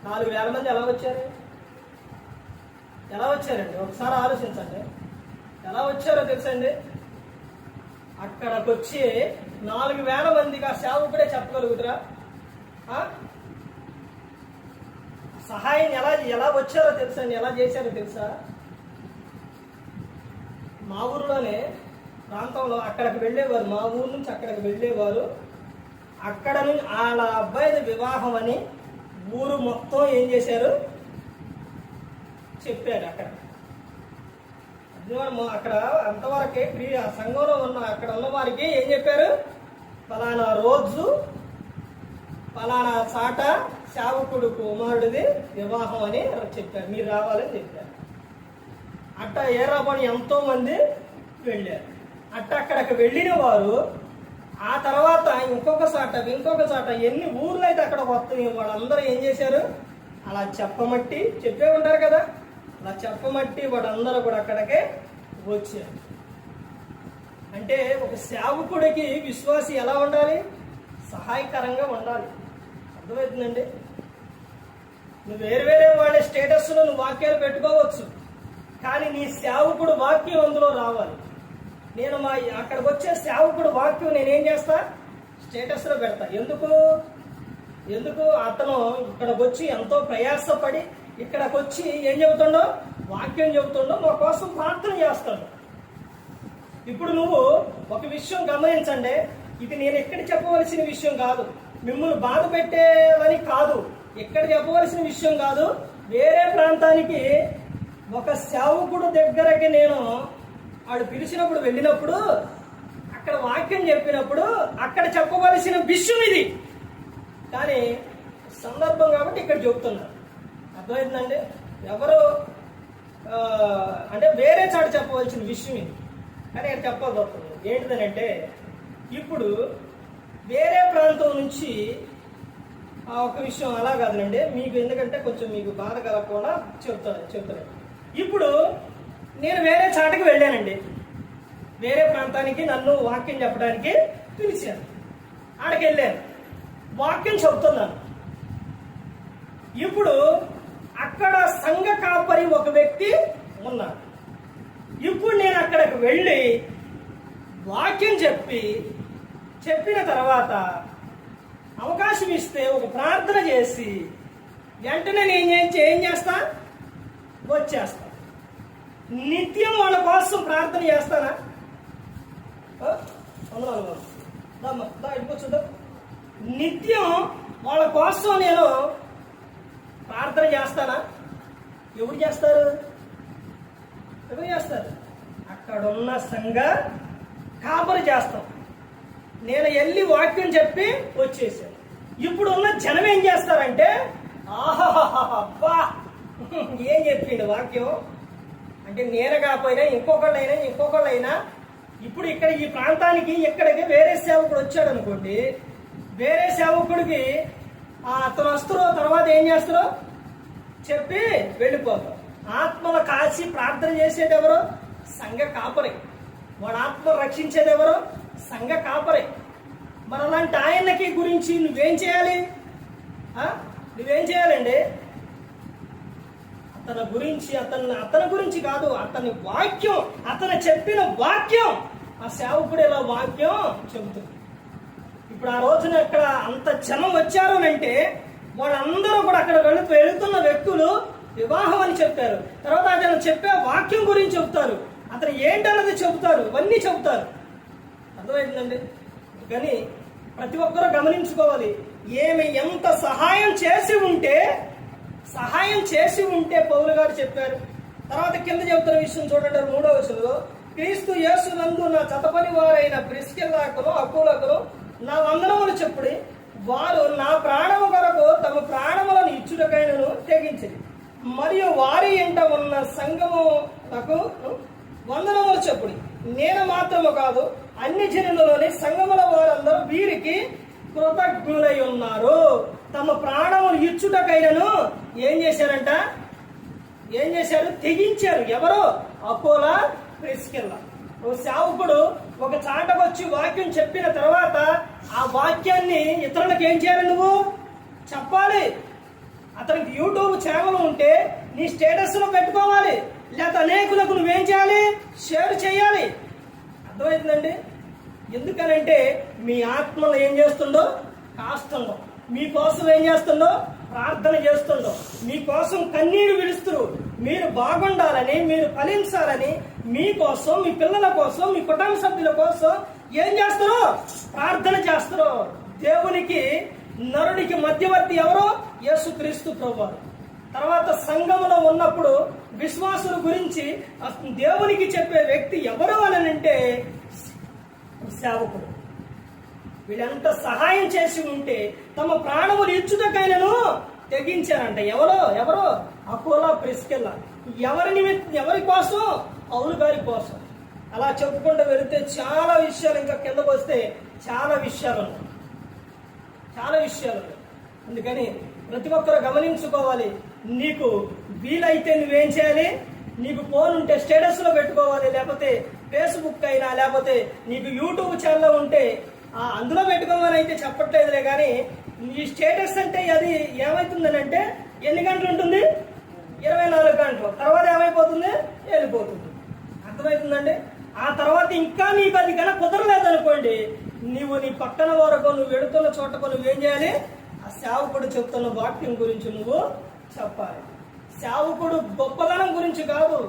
4,000 మంది ఎలా వచ్చారు? ఎలా వచ్చారండి? ఒకసారి ఆలోచించండి. ఎలా వచ్చారో తెలుసండి? అక్కడికి వచ్చి 4,000 మందికి ఆ సేవకుడే చెప్పగలుగుతురా? సహాయం ఎలా వచ్చారో తెలుసండి? ఎలా చేశారో తెలుసా? మా ఊరిలోనే ప్రాంతంలో అక్కడికి వెళ్ళేవారు, మా ఊరు నుంచి అక్కడికి వెళ్ళేవారు. అక్కడ నుంచి వాళ్ళ అబ్బాయిది వివాహం అని ఊరు మొత్తం ఏం చేశారు చెప్పారు. అక్కడ అంతవరకే సంఘంలో ఉన్న అక్కడ ఉన్న వారికి ఏం చెప్పారు? ఫలానా రోజు ఫలానా చాట సేవకుడు కుమారుడిది వివాహం అని చెప్పారు, మీరు రావాలని చెప్పారు. అట్ట ఏరాబడి ఎంతో మంది వెళ్ళారు. అక్కడికి వెళ్ళిన వారు ఆ తర్వాత ఇంకొక చాట ఎన్ని ఊర్లు అయితే అక్కడ వస్తాయి వాళ్ళందరూ ఏం చేశారు? అలా చెప్పే ఉంటారు కదా, అలా చెప్పమట్టి వాళ్ళందరూ కూడా అక్కడికే వచ్చారు. అంటే ఒక సేవకుడికి విశ్వాసి ఎలా ఉండాలి? సహాయకరంగా ఉండాలి. అర్థమవుతుందండి? నువ్వు వేరే వాళ్ళ స్టేటస్లో నువ్వు వాక్యాలు పెట్టుకోవచ్చు, కానీ నీ సేవకుడు వాక్యం అందులో రావాలి. నేను అక్కడికి వచ్చే సేవకుడు వాక్యం నేనేం చేస్తా? స్టేటస్లో పెడతా. ఎందుకు అతను ఇక్కడికి వచ్చి ఎంతో ప్రయాసపడి ఇక్కడికి వచ్చి ఏం చెబుతుండో? వాక్యం చెబుతుండో, మా కోసం ప్రార్థన చేస్తాడు. ఇప్పుడు నువ్వు ఒక విషయం గమనించండి, ఇది నేను ఎక్కడ చెప్పవలసిన విషయం కాదు, మిమ్మల్ని బాధ పెట్టేదని కాదు, ఎక్కడ చెప్పవలసిన విషయం కాదు. వేరే ప్రాంతానికి ఒక సేవకుడు దగ్గరకి నేను వాడు పిలిచినప్పుడు వెళ్ళినప్పుడు అక్కడ వాక్యం చెప్పినప్పుడు అక్కడ చెప్పవలసిన విషయం ఇది, కానీ సందర్భం కాబట్టి ఇక్కడ చెబుతున్నారు. అర్థమవుతుందండి? ఎవరు అంటే వేరే చాట చెప్పవలసిన విషయం ఇది, కానీ ఇక్కడ చెప్పాల్సి వస్తుంది. ఏంటిదనంటే ఇప్పుడు వేరే ప్రాంతం నుంచి ఒక విషయం అలా కాదులండి, మీకు ఎందుకంటే కొంచెం మీకు బాధ కలగకుండా చెప్తాను. ఇప్పుడు నేను వేరే చాటకి వెళ్ళానండి, వేరే ప్రాంతానికి నన్ను వాక్యం చెప్పడానికి పిలిచాను. ఆడికి వెళ్ళాను, వాక్యం చెబుతున్నాను. ఇప్పుడు అక్కడ సంఘ కాపరి ఒక వ్యక్తి ఉన్నాడు. ఇప్పుడు నేను అక్కడికి వెళ్ళి వాక్యం చెప్పిన తర్వాత అవకాశం ఇస్తే ఒక ప్రార్థన చేసి వెంటనే నేను ఏం చేస్తా? వచ్చేస్తా. నిత్యం వాళ్ళ కోసం ప్రార్థన చేస్తానా? చూద్దాం. నిత్యం వాళ్ళ కోసం నేను ప్రార్థన చేస్తానా? ఎవరు చేస్తారు? అక్కడున్న సంఘ కాపరి చేస్తాం. నేను వెళ్ళి వాక్యం చెప్పి వచ్చేసాను. ఇప్పుడున్న జనం ఏం చేస్తారంటే, అబ్బా ఏం చెప్పిండు వాక్యం అంటే, నేను కాకపోయినా ఇంకొకళ్ళైనా ఇప్పుడు ఇక్కడ ఈ ప్రాంతానికి ఇక్కడికి వేరే సేవకుడు వచ్చాడు అనుకోండి, వేరే సేవకుడికి అతను వస్తారో తర్వాత ఏం చేస్తారో చెప్పి వెళ్ళిపోతాం. ఆత్మలు కాచి ప్రార్థన చేసేది ఎవరు? సంఘ కాపరి. వాడు ఆత్మలు రక్షించేది ఎవరు? సంఘ కాపరి. మరి అలాంటి ఆయనకి గురించి నువ్వేం చేయాలి? నువ్వేం చేయాలండి? అతని గురించి కాదు, అతని వాక్యం, అతను చెప్పిన వాక్యం, ఆ సేవకుడు ఇలా వాక్యం చెబుతుంది. ఇప్పుడు ఆ రోజున అక్కడ అంత జనం వచ్చారు అంటే వాళ్ళందరూ కూడా అక్కడ వెళుతున్న వ్యక్తులు వివాహం అని చెప్పారు. తర్వాత అతను చెప్పే వాక్యం గురించి చెబుతారు, అతను ఏంటన్నది చెబుతారు, ఇవన్నీ చెబుతారు. అర్థమైందండి? కానీ ప్రతి ఒక్కరూ గమనించుకోవాలి, ఎంత సహాయం చేసి ఉంటే పౌలు గారు చెప్పారు. తర్వాత కింద చెబుతున్న విషయం చూడండి, 3వ వచనంలో, క్రీస్తు యేసునందు నా చతపని వారైన ప్రిస్కిల్లాకును అకులకును నా వందనములు చెప్పుడి, వారు నా ప్రాణము కొరకు తమ ప్రాణములను ఇచ్చుటకైనను తెగించింది, మరియు వారి ఇంట ఉన్న సంఘములకు వందనములు చెప్పుడి. నేను మాత్రము కాదు, అన్ని జనులలోని సంఘముల వారందరూ వీరికి కృతజ్ఞులై ఉన్నారు. తమ ప్రాణములు ఇచ్చుటకైనను ఏం చేశారంట? ఏం చేశారు? తెగించారు. ఎవరో? అపోలా ప్రిస్కిల్లా. ఓ సేవకుడు ఒక చాటకు వచ్చి వాక్యం చెప్పిన తర్వాత ఆ వాక్యాన్ని ఇతరులకు ఏం చేయాలి? నువ్వు చెప్పాలి. అతనికి యూట్యూబ్ ఛానల్ ఉంటే నీ స్టేటస్ లో పెట్టుకోవాలి, లేకపోతే అనేకులకు నువ్వేం చేయాలి? షేర్ చేయాలి. అర్థమవుతుందండి? ఎందుకనంటే మీ ఆత్మలో ఏం చేస్తుండో కాస్తుండో, మీకోసం ఏం చేస్తుండో ప్రార్థన చేస్తుండో, మీకోసం కన్నీరు విడుస్తురు. మీరు బాగుండాలని, మీరు ఫలించాలని, మీకోసం, మీ పిల్లల కోసం, మీ కుటుంబ సభ్యుల కోసం ఏం చేస్తారు? ప్రార్థన చేస్తారు. దేవునికి నరుడికి మధ్యవర్తి ఎవరో? యేసుక్రీస్తు ప్రభువారు. తర్వాత సంఘంలో ఉన్నప్పుడు విశ్వాసుల గురించి దేవునికి చెప్పే వ్యక్తి ఎవరు అని అంటే సేవకుడు. వీళ్ళంత సహాయం చేసి ఉంటే తమ ప్రాణములు ఇచ్చుటకైనను తెగించారంట. ఎవరో? అపోలా ప్రిస్కిల్లా. ఎవరి కోసం? పౌలు గారి కోసం. అలా చెప్పుకుంటూ వెళితే చాలా విషయాలు, ఇంకా కిందకు వస్తే చాలా విషయాలు ఉన్నాయి. అందుకని ప్రతి ఒక్కరు గమనించుకోవాలి. నీకు వీలైతే నువ్వేం చేయాలి? నీకు ఫోన్ ఉంటే స్టేటస్ లో పెట్టుకోవాలి, లేకపోతే ఫేస్బుక్ అయినా, లేకపోతే నీకు యూట్యూబ్ ఛానల్ ఉంటే అందులో పెట్టుకోమని అయితే చెప్పట్లేదులే. కానీ ఈ స్టేటస్ అంటే అది ఏమవుతుందని అంటే ఎన్ని గంటలు ఉంటుంది? 24 గంటలు. తర్వాత ఏమైపోతుంది? వెళ్ళిపోతుంది. అర్థమవుతుందండి? ఆ తర్వాత ఇంకా నీకు అది కన్నా కుదరలేదనుకోండి, నీవు నీ పక్కన వరకు, నువ్వు వెడుతున్న చోటకు నువ్వేం చేయాలి? ఆ సేవకుడు చెప్తున్న వాక్యం గురించి నువ్వు చెప్పాలి. సేవకుడు గొప్పదనం గురించి కాదు,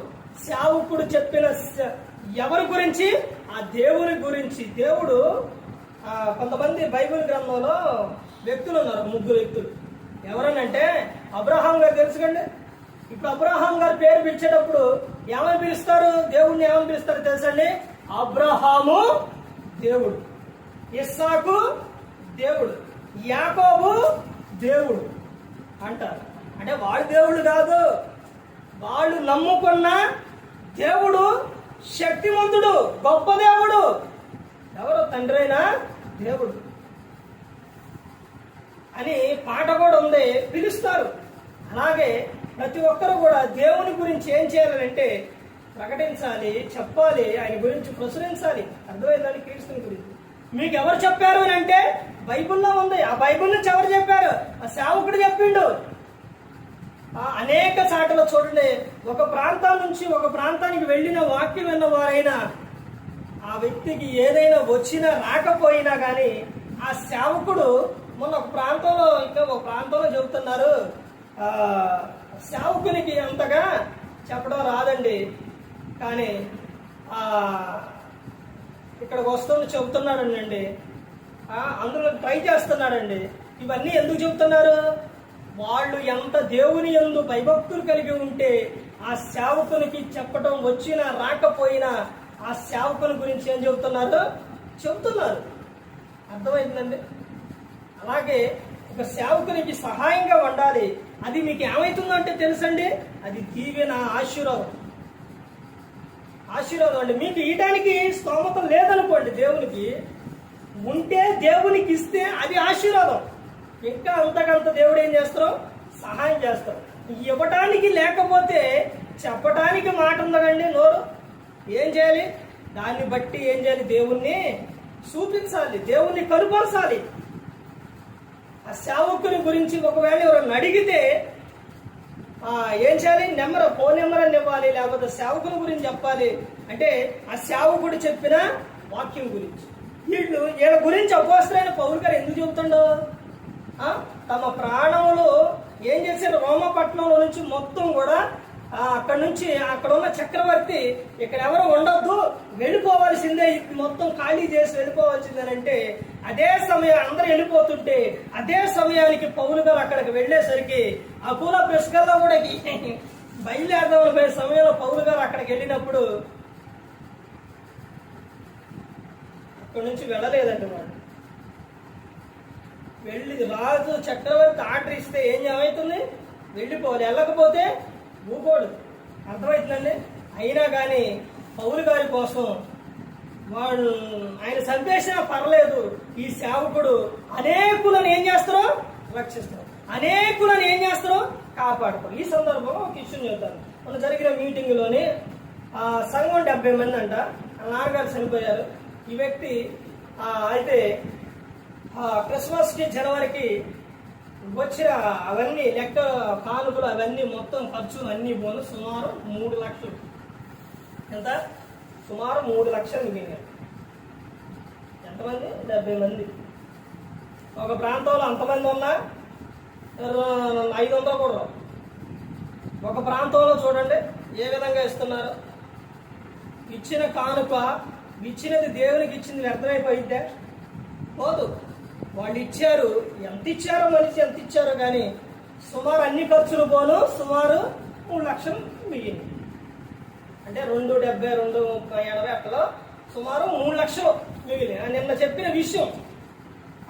సేవకుడు చెప్పిన ఎవరి గురించి? ఆ దేవుని గురించి. దేవుడు కొంతమంది బైబిల్ గ్రంథంలో వ్యక్తులు ఉన్నారు, 3 వ్యక్తులు. ఎవరనంటే అబ్రహాం గారు. తెలుసుకండి. ఇప్పుడు అబ్రహాం గారి పేరు పిలిచేటప్పుడు ఏమని పిలుస్తారు? దేవుణ్ణి ఏమని పిలుస్తారు తెలుసండి? అబ్రహాము దేవుడు, ఇస్సాకు దేవుడు, యాకోబు దేవుడు అంటారు. అంటే వాడు దేవుడు కాదు, వాళ్ళు నమ్ముకున్న దేవుడు శక్తివంతుడు, గొప్ప దేవుడు. ఎవరు? తండ్రి అయినా దేవుడు అని పాట కూడా ఉంది, పిలుస్తారు. అలాగే ప్రతి ఒక్కరు కూడా దేవుని గురించి ఏం చేయాలంటే ప్రకటించాలి, చెప్పాలి, ఆయన గురించి ప్రచురించాలి. అర్థమైందని క్రీస్తుని గురించి మీకు ఎవరు చెప్పారు అని అంటే బైబిల్లో ఉంది. ఆ బైబిల్ నుంచి ఎవరు చెప్పారు? ఆ సేవకుడు చెప్పిండు. అనేక చాటలో చూడండి, ఒక ప్రాంతం నుంచి ఒక ప్రాంతానికి వెళ్ళిన వాక్యం విన్న వారైనా ఆ వ్యక్తికి ఏదైనా వచ్చినా రాకపోయినా కానీ ఆ సేవకుడు మొన్న ఒక ప్రాంతంలో చెబుతున్నారు, సేవకునికి అంతగా చెప్పడం రాదండి, కానీ ఇక్కడికి వస్తుంది చెబుతున్నాడండి, అందులో ట్రై చేస్తున్నాడండి. ఇవన్నీ ఎందుకు చెబుతున్నారు? వాళ్ళు ఎంత దేవుని యందు భయభక్తులు కలిగి ఉంటే ఆ సేవకునికి చెప్పడం వచ్చినా రాకపోయినా ఆ సేవకుని గురించి ఏం చెబుతున్నారు? అర్థమైందండి? అలాగే ఒక సేవకునికి సహాయంగా ఉండాలి. అది మీకు ఏమవుతుందంటే తెలుసండి, అది దీవెన, ఆశీర్వాదం అండి. మీకు ఇయడానికి స్తోమత లేదనుకోండి, దేవునికి ఉంటే దేవునికి ఇస్తే అది ఆశీర్వాదం. ఇంకా అంతకంత దేవుడు ఏం చేస్తారు? సహాయం చేస్తారు. ఇవ్వటానికి లేకపోతే చెప్పటానికి మాట ఉందండి, నోరు. ఏం చేయాలి? దాన్ని బట్టి ఏం చేయాలి? దేవుణ్ణి చూపించాలి, దేవుణ్ణి కనుపరచాలి. ఆ సేవకుని గురించి ఒకవేళ ఎవరైనా అడిగితే ఏం చేయాలి? ఫోన్ నెంబర్ అని ఇవ్వాలి, లేకపోతే సేవకుని గురించి చెప్పాలి. అంటే ఆ సేవకుడు చెప్పిన వాక్యం గురించి. వీళ్ళ గురించి అపోస్తలుడైన పౌలు గారు ఎందుకు చెబుతుండో? తమ ప్రాణములు ఏం చేశారు? రోమపట్నంలో నుంచి మొత్తం కూడా అక్కడ ఉన్న చక్రవర్తి ఇక్కడ ఎవరు ఉండొద్దు, వెళ్ళిపోవాల్సిందే, మొత్తం ఖాళీ చేసి వెళ్ళిపోవాల్సిందేనంటే అదే సమయం అందరూ వెళ్ళిపోతుంటే అదే సమయానికి పౌలు గారు అక్కడికి వెళ్ళేసరికి అపోలా ప్రిస్కిల్లా కూడా బయలుదేరదామని పోయే సమయంలో పౌలు గారు అక్కడికి వెళ్ళినప్పుడు అక్కడి నుంచి వెళ్ళలేదండి. వాడు రాజు చక్రవర్తి ఆర్డర్ ఇస్తే ఏమవుతుంది? వెళ్ళిపోవాలి. వెళ్ళకపోతే ఊకోడు. అర్థమవుతుందండి? అయినా కానీ పౌలు గారి కోసం వాడు ఆయన చంపేసినా పర్లేదు, ఈ సేవకుడు అనేకులను ఏం చేస్తారో రక్షిస్తారు, అనేకులను ఏం చేస్తారో కాపాడుతారు. ఈ సందర్భంలో ఒక ఇష్యూ చెప్తాను. మొన్న జరిగిన మీటింగ్లోని సంఘం 70 మంది అంట. నాన్నగారు చనిపోయారు. ఈ వ్యక్తి అయితే క్రిస్మస్కి జనవరికి వచ్చిన అవన్నీ లెక్క కానుకలు అవన్నీ మొత్తం ఖర్చులు అన్నీ పోను సుమారు 3 లక్షలు. ఎంత? సుమారు 3 లక్షలు మిగిలినాయి. ఎంతమంది? 70 మంది. ఒక ప్రాంతంలో అంతమంది ఉన్నా 500 కూడా రావు. ఒక ప్రాంతంలో చూడండి ఏ విధంగా ఇస్తున్నారు. ఇచ్చిన కానుక, ఇచ్చినది దేవునికి ఇచ్చింది వ్యర్థమైపోయిద్దా? పోదు. వాళ్ళు ఇచ్చారు, ఎంత ఇచ్చారో మనిషి ఎంత ఇచ్చారో కానీ సుమారు అన్ని ఖర్చులు పోను సుమారు 3 లక్షలు మిగిలింది. అంటే 270, 280 అట్లా సుమారు 3 లక్షలు మిగిలింది. నిన్న చెప్పిన విషయం.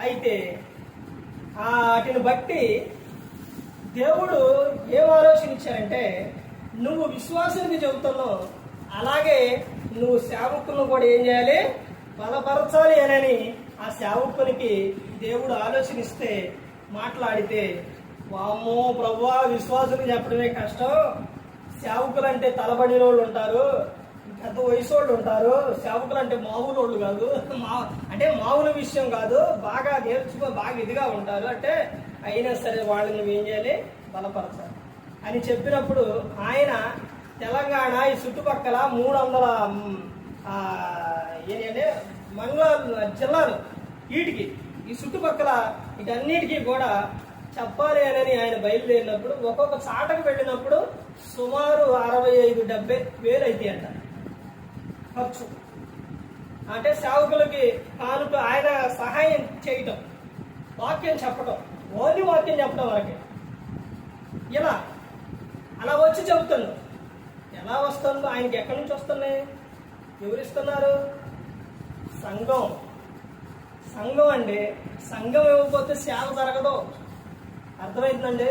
అయితే వాటిని బట్టి దేవుడు ఏం ఆలోచన ఇచ్చారంటే, నువ్వు విశ్వాసానికి చెబుతున్నావు, అలాగే నువ్వు సేవకులను కూడా ఏం చేయాలి? బలపరచాలి అని ఆ సేవకునికి దేవుడు ఆలోచనిస్తే మాట్లాడితే, వామ్మో ప్రభువా, విశ్వాసులకు చెప్పడమే కష్టం. సేవకులు అంటే తలబడిన వాళ్ళు ఉంటారు, పెద్ద వయసు వాళ్ళు ఉంటారు. సేవకులు అంటే మామూలు వాళ్ళు కాదు, అంటే మామూలు విషయం కాదు, బాగా నేర్చుకో, బాగా ఇదిగా ఉంటారు. అంటే అయినా సరే వాళ్ళని నువ్వు ఏం చేయాలి? బలపరచాలి అని చెప్పినప్పుడు ఆయన తెలంగాణ ఈ చుట్టుపక్కల 300 ఏంటంటే జిల్లాలు వీటికి ఈ చుట్టుపక్కల వీటన్నిటికీ కూడా చెప్పాలి అని ఆయన బయలుదేరినప్పుడు ఒక్కొక్క చాటకు వెళ్ళినప్పుడు సుమారు 65-70 వేలు అయితే అంట ఖర్చు. అంటే సేవకులకి కానుక ఆయన సహాయం చేయటం, వాక్యం చెప్పటం, ఓన్లీ వాక్యం చెప్పడం వరకే. ఇలా అలా వచ్చి చెబుతాను. ఎలా వస్తుందో ఆయనకి ఎక్కడి నుంచి వస్తున్నాయి? ఎవరిస్తున్నారు? సంఘం. సంఘం అండి. సంఘం ఇవ్వకపోతే సేవ జరగదు. అర్థమవుతుందండి?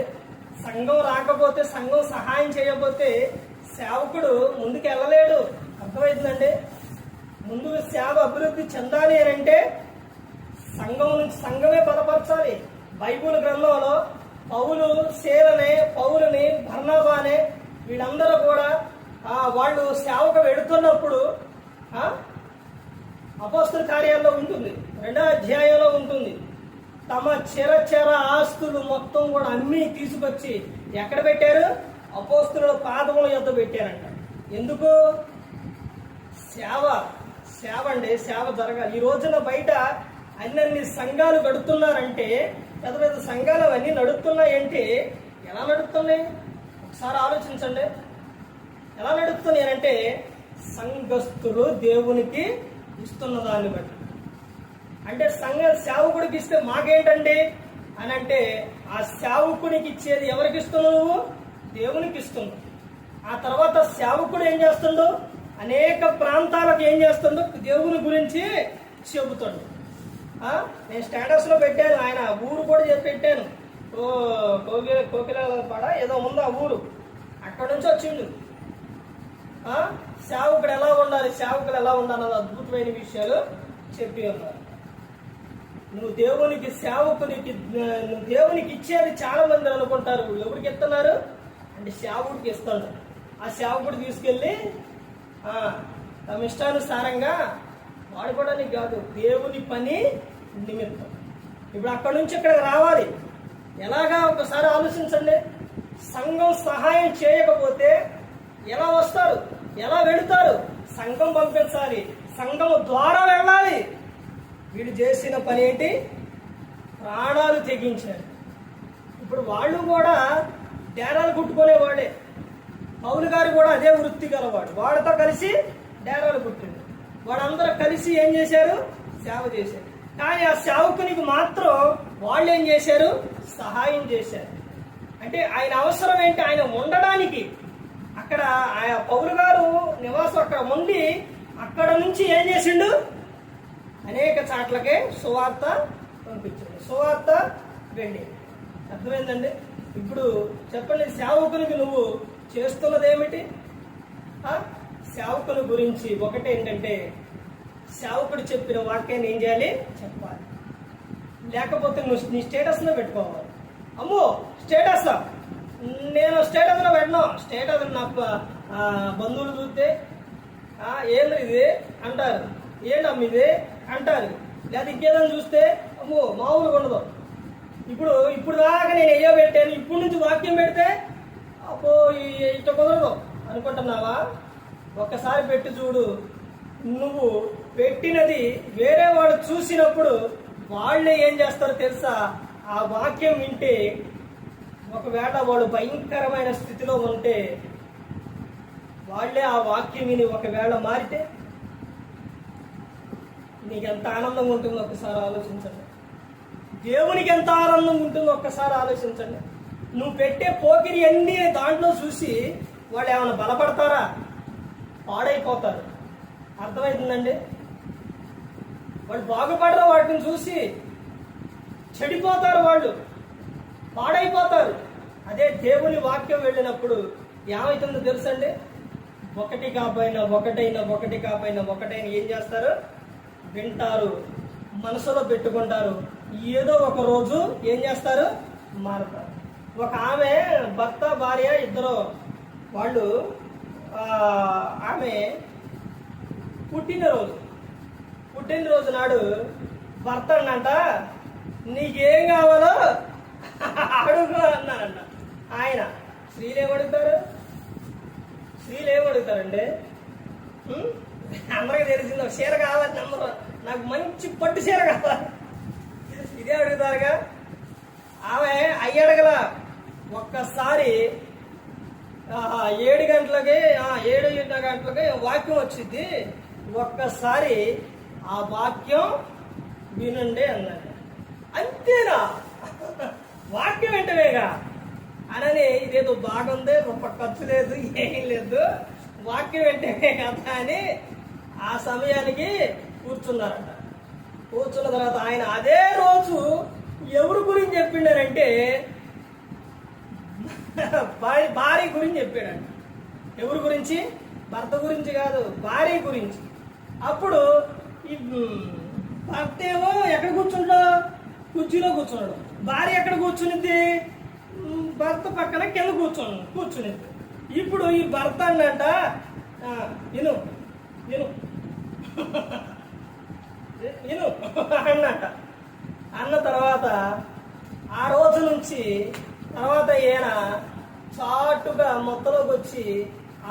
సంఘం రాకపోతే, సంఘం సహాయం చేయకపోతే సేవకుడు ముందుకు వెళ్ళలేడు. అర్థమవుతుందండి? ముందుకు సేవ అభివృద్ధి చెందాలి అని అంటే సంఘం నుంచి సంఘమే బలపరచాలి. బైబిల్ గ్రంథంలో పౌలుని బర్నబానే వీళ్ళందరూ కూడా వాళ్ళు సేవకు వెళుతున్నప్పుడు అపోస్తల కార్యాల్లో ఉంటుంది, 2వ అధ్యాయంలో ఉంటుంది. తమ చిర ఆస్తులు మొత్తం కూడా అమ్మి తీసుకొచ్చి ఎక్కడ పెట్టారు? అపోస్తలుల పాదముల యొద్ద పెట్టారంట. ఎందుకు? సేవ అండి. సేవ జరగాలి. ఈ రోజున బయట అన్ని సంఘాలు గడుతున్నారంటే, పెద్ద పెద్ద సంఘాలు అవన్నీ నడుస్తున్నాయంటే ఎలా నడుస్తున్నాయి? ఒకసారి ఆలోచించండి. ఎలా నడుస్తున్నాయంటే సంఘస్థులు దేవునికి ఇస్తున్న దాన్ని బట్టి. అంటే సేవకుడికి ఇస్తే మాకేంటండి అని అంటే, ఆ సేవకునికి ఇచ్చేది ఎవరికి ఇస్తున్నావు? నువ్వు దేవునికి ఇస్తున్నావు. ఆ తర్వాత సేవకుడు ఏం చేస్తుండో అనేక ప్రాంతాలకు ఏం చేస్తుండో దేవుని గురించి చెబుతాడు. నేను స్టేటస్ లో పెట్టాను, ఆయన ఊరు కూడా పెట్టాను. కోకిలపాడ ఏదో ఉంది ఆ ఊరు, అక్కడ నుంచి వచ్చిండు. సేవకుడు ఎలా ఉండాలి, సేవకులు ఎలా ఉండాలి, అద్భుతమైన విషయాలు చెప్పి ఉన్నారు. నువ్వు దేవునికి నువ్వు దేవునికి ఇచ్చేది చాలా మంది అనుకుంటారు. ఎవరికి ఇస్తున్నారు అంటే సేవకుడికి ఇస్తాడు. ఆ సేవకుడు తీసుకెళ్ళి తమ ఇష్టానుసారంగా వాడుకోవడానికి కాదు, దేవుని పని నిమిత్తం. ఇప్పుడు అక్కడ నుంచి ఇక్కడికి రావాలి. ఎలాగా ఒకసారి ఆలోచించండి. సంఘం సహాయం చేయకపోతే ఎలా వస్తారు? ఎలా వెళుతారు? సంఘం పంపించాలి, సంఘం ద్వారా వెళ్ళాలి. వీడు చేసిన పని ఏంటి? ప్రాణాలు తెగించారు. ఇప్పుడు వాళ్ళు కూడా డేరాలు కుట్టుకునేవాడే. పౌలు గారు కూడా అదే వృత్తి గలవాడు. వాడితో కలిసి డేరాలు కుట్టిండు. వాళ్ళందరూ కలిసి ఏం చేశారు? సేవ చేశారు. కానీ ఆ సేవకునికి మాత్రం వాళ్ళు ఏం చేశారు? సహాయం చేశారు. అంటే ఆయన అవసరం ఏంటి? ఆయన ఉండడానికి అక్కడ పౌలు గారు నివాసం అక్కడ ఉండి అక్కడ నుంచి ఏం చేసిండు? అనేక చాట్లకే సువార్త పంపించాడు. సువార్త వెళ్ళి. అర్థమైందండి? ఇప్పుడు చెప్పండి, సేవకునికి నువ్వు చేస్తున్నది ఏమిటి? సేవకుల గురించి ఒకటి ఏంటంటే, సేవకుడు చెప్పిన వాక్యాన్ని ఏం చేయాలి? చెప్పాలి. లేకపోతే నువ్వు నీ స్టేటస్లో పెట్టుకోవాలి. అమ్మో స్టేటస్ నేను స్టేటస్లో పెట్టను. స్టేటస్ నా బంధువులు చూస్తే ఏంది ఇది అంటారు, ఏంటమ్మ ఇది అంటారు. లేదా ఇంకేదైనా చూస్తే అమ్మో మామూలుగా ఉండదు. ఇప్పుడు దాకా నేను అయ్యో పెట్టాను, ఇప్పుడు నుంచి వాక్యం పెడితే అప్పో ఇట్ట కుదరదు అనుకుంటున్నావా? ఒక్కసారి పెట్టి చూడు. నువ్వు పెట్టినది వేరే వాడు చూసినప్పుడు వాళ్ళే ఏం చేస్తారో తెలుసా? ఆ వాక్యం వింటే ఒకవేళ వాడు భయంకరమైన స్థితిలో ఉంటే వాళ్ళే ఆ వాక్యం విని ఒకవేళ మారితే నీకెంత ఆనందంగా ఉంటుందో ఒక్కసారి ఆలోచించండి. దేవునికి ఎంత ఆనందం ఉంటుందో ఒక్కసారి ఆలోచించండి. నువ్వు పెట్టే పోకిరి అన్ని దాంట్లో చూసి వాళ్ళు ఏమైనా బలపడతారా? పాడైపోతారు. అర్థమవుతుందండి? వాళ్ళు బాగుపడరు, వాటిని చూసి చెడిపోతారు, వాళ్ళు పాడైపోతారు. అదే దేవుని వాక్యం వెళ్ళినప్పుడు ఏమవుతుందో తెలుసండి? ఒకటి కాపోయినా ఒకటైనా ఏం చేస్తారు? వింటారు, మనసులో పెట్టుకుంటారు. ఏదో ఒక రోజు ఏం చేస్తారు? మారుతారు. ఒక ఆమె భర్త భార్య ఇద్దరు వాళ్ళు ఆమె పుట్టినరోజు నాడు భర్త అన్నంట నీకేం కావాలో అడుగు అన్నారంట. ఆయన స్త్రీలు ఏమడుగుతారండి? అందరికీ తెలిసింది ఒక చీర కావాలి, నాకు మంచి పట్టు చీర కావాలి, ఇదే అడుగుతారుగా. ఆమె అయ్యడగల ఒక్కసారి 7 గంటలకి 7:30 గంటలకి వాక్యం వచ్చింది, ఒక్కసారి ఆ వాక్యం వినండి అన్నాడు. అంతేనా? వాక్యం వింటవేగా అనని ఇదేదో బాగుంది, గొప్ప ఖర్చు లేదు, ఏం లేదు, వాక్యం వింటమే కదా అని ఆ సమయానికి కూర్చున్నారంట. కూర్చున్న తర్వాత ఆయన అదే రోజు ఎవరి గురించి చెప్పిండారంటే భార్య గురించి చెప్పాడంట. ఎవరి గురించి? భర్త గురించి కాదు, భార్య గురించి. అప్పుడు ఈ భర్త ఏమో ఎక్కడ కూర్చుంటాడు? కుర్చీలో కూర్చున్నాడు. భార్య ఎక్కడ కూర్చునిద్ది? భర్త పక్కన కింద కూర్చునిద్ది. ఇప్పుడు ఈ భర్త అన్నట విను అన్నట. అన్న తర్వాత ఆ రోజు నుంచి తర్వాత ఈయన చాటుగా మొత్తలోకి వచ్చి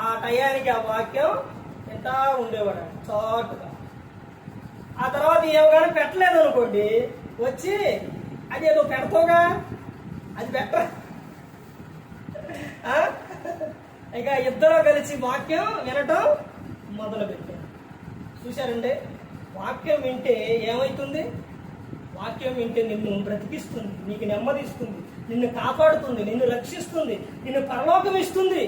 ఆ టయానికి ఆ వాక్యం ఎంత ఉండేవాడు చాటుగా. ఆ తర్వాత ఏమగానే పెట్టలేదు అనుకోండి, వచ్చి అదేదో పెడతావుగా అది పెట్ట ఇక ఇద్దరు కలిసి వాక్యం వినటం మొదలు పెట్టారు. చూశారండి? వాక్యం వింటే ఏమవుతుంది? వాక్యం వింటే నిన్ను బ్రతికిస్తుంది, నీకు నెమ్మది ఇస్తుంది, నిన్ను కాపాడుతుంది, నిన్ను రక్షిస్తుంది, నిన్ను పరలోకం ఇస్తుంది.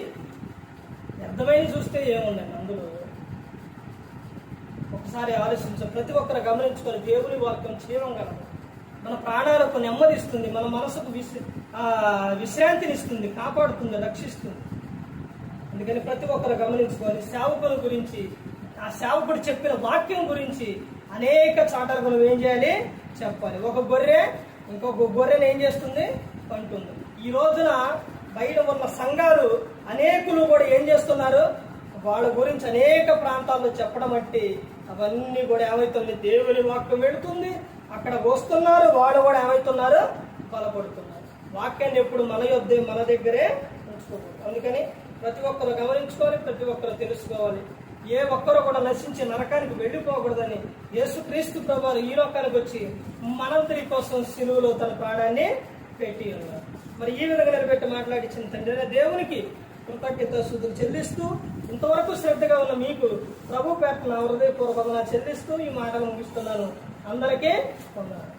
అర్థమైన చూస్తే ఏముందండి అందులో? ఒకసారి ఆలోచించాం. ప్రతి ఒక్కరు గమనించుకొని దేవుని వాక్యం జీవం గలదు, మన ప్రాణాలకు నెమ్మదిస్తుంది, మన మనసుకు విశ్రాంతినిస్తుంది, కాపాడుతుంది, రక్షిస్తుంది. అందుకని ప్రతి ఒక్కరు గమనించుకొని సేవకుల గురించి, ఆ సేవకుడు చెప్పిన వాక్యం గురించి అనేక చాటలు ఏం చేయాలి? చెప్పాలి. ఒక గొర్రె ఇంకొక గొర్రెను ఏం చేస్తుంది? పంటుంది. ఈ రోజున బయట ఉన్న సంఘాలు అనేకులు కూడా ఏం చేస్తున్నారు? వాళ్ళ గురించి అనేక ప్రాంతాల్లో చెప్పడం బట్టి అవన్నీ కూడా ఏమవుతుంది? దేవుని వాక్యం వెళుతుంది, అక్కడ వస్తున్నారు, వాళ్ళు కూడా ఏమవుతున్నారు? బలపడుతున్నారు. వాక్యాన్ని ఎప్పుడు మన దగ్గరే ఉంచుకోకూడదు. అందుకని ప్రతి ఒక్కరు గమనించుకోవాలి, ప్రతి ఒక్కరు తెలుసుకోవాలి. ఏ ఒక్కరు కూడా నశించి నరకానికి వెళ్ళిపోకూడదని యేసుక్రీస్తు ప్రభువు ఈ లోకానికి వచ్చి మనందరి కోసం సిలువలో తన ప్రాణాన్ని పెట్టి ఉన్నారు. మరి ఈ విధంగా నిలబెట్టి మాట్లాడించిన తండ్రి దేవునికి కృతజ్ఞతాస్తుతులు చెల్లిస్తూ, ఇంతవరకు శ్రద్ధగా ఉన్న మీకు ప్రభు పేరున హృదయపూర్వకంగా చెల్లిస్తూ ఈ మాటలు ముగిస్తున్నాను. అందరికీ వందనాలు.